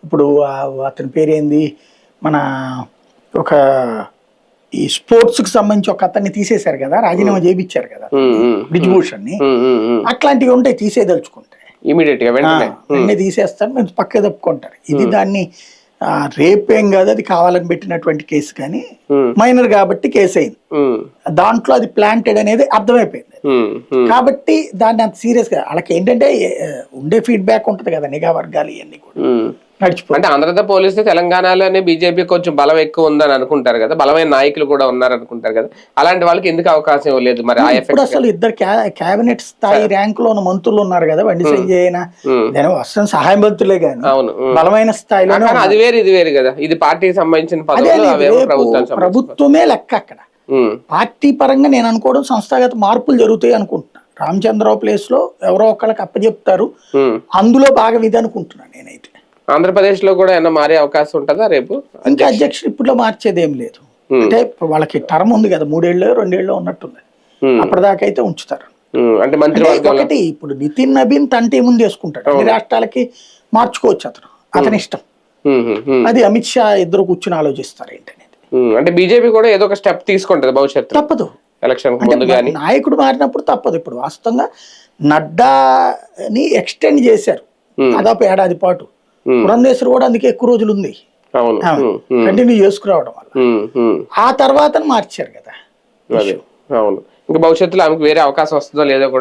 ఇప్పుడు అతని పేరేంది, మన ఒక ఈ స్పోర్ట్స్ కి సంబంధించి ఒక అతన్ని తీసేశారు కదా, రాజీనామా చేయించారు కదా బ్రిజ్భూషణ్ ని. అట్లాంటివి ఉంటాయి తీసేదలుచుకుంటే ఇమీడియట్ గా వెంటనే తీసేస్తారు, మేము పక్క తప్పుకుంటారు. ఇది దాన్ని రేప్ ఏం కాదు, అది కావాలని పెట్టినటువంటి కేసు, కానీ మైనర్ కాబట్టి కేసు అయింది. దాంట్లో అది ప్లాంటెడ్ అనేది అర్థమైపోయింది. కాబట్టి దాన్ని అంత సీరియస్ గా వాళ్ళకి ఏంటంటే ఉండే ఫీడ్బ్యాక్ ఉంటది కదా, నిఘా వర్గాలు ఇవన్నీ కూడా నడిచిపోయి. అంటే ఆంధ్రతో పోలిస్తే తెలంగాణలోనే బీజేపీ కొంచెం బలం ఎక్కువ ఉందని అనుకుంటారు కదా, బలమైన నాయకులు కూడా ఉన్నారు అనుకుంటారు కదా, అలాంటి వాళ్ళకి ఎందుకు అవకాశం ఇవ్వలేదు మరి? ఇప్పుడు అసలు ఇద్దరు కేబినెట్ స్థాయి ర్యాంక్ లో ఉన్న మంత్రులు ఉన్నారు కదా, బండి సంజయ్ అయినా వస్తున్న సహాయ మంత్రులే కానీ బలమైన స్థాయిలో. అది వేరు ఇది వేరు కదా, ఇది పార్టీకి సంబంధించిన పదవులు, ప్రభుత్వమే లెక్క అక్కడ. పార్టీ పరంగా నేను అనుకోవడం సంస్థాగత మార్పులు జరుగుతాయి అనుకుంటున్నా. రామచంద్రరావు ప్లేస్ లో ఎవరో ఒకళ్ళకి అప్పచెప్తారు, అందులో భాగం ఇది అనుకుంటున్నాను నేనైతే. ఆంధ్రప్రదేశ్ లో కూడా ఏమన్నా మారే అవకాశం ఉంటుందా రేపు? ఇంకా అధ్యక్షుడు ఇప్పుడులో మార్చేది ఏం లేదు. అంటే వాళ్ళకి టర్మ్ ఉంది కదా, 3 ఏళ్ళు 2 ఏళ్ళు ఉన్నట్టుంది, అప్పటిదాకా అయితే ఉంచుతారు. అంటే మంత్రి ఒకటి ఇప్పుడు నితిన్ నబీన్ తంటే ముందు వేసుకుంటాడు, అన్ని రాష్ట్రాలకి మార్చుకోవచ్చు అతని ఇష్టం. అది అమిత్ షా ఇద్దరు కూర్చుని ఆలోచిస్తారు ఏంటనేది. అంటే బీజేపీ కూడా ఏదో ఒక స్టెప్ తీసుకుంటది భవిష్యత్తు, తప్పదు. ఎలక్షన్ నాయకుడు మారినప్పుడు తప్పదు. ఇప్పుడు వాస్తవంగా నడ్డాని ఎక్స్టెండ్ చేశారు దాదాపు ఏడాది పాటు. పురంధేశ్వరి కూడా అందుకే ఎక్కువ రోజులు ఉంది కంటిన్యూ చేసుకురావడం వల్ల. ఆ తర్వాత మార్చారు కదా. అవును, ఇంకా భవిష్యత్తులో ఆమెకు వేరే అవకాశం వస్తుందో లేదో కూడా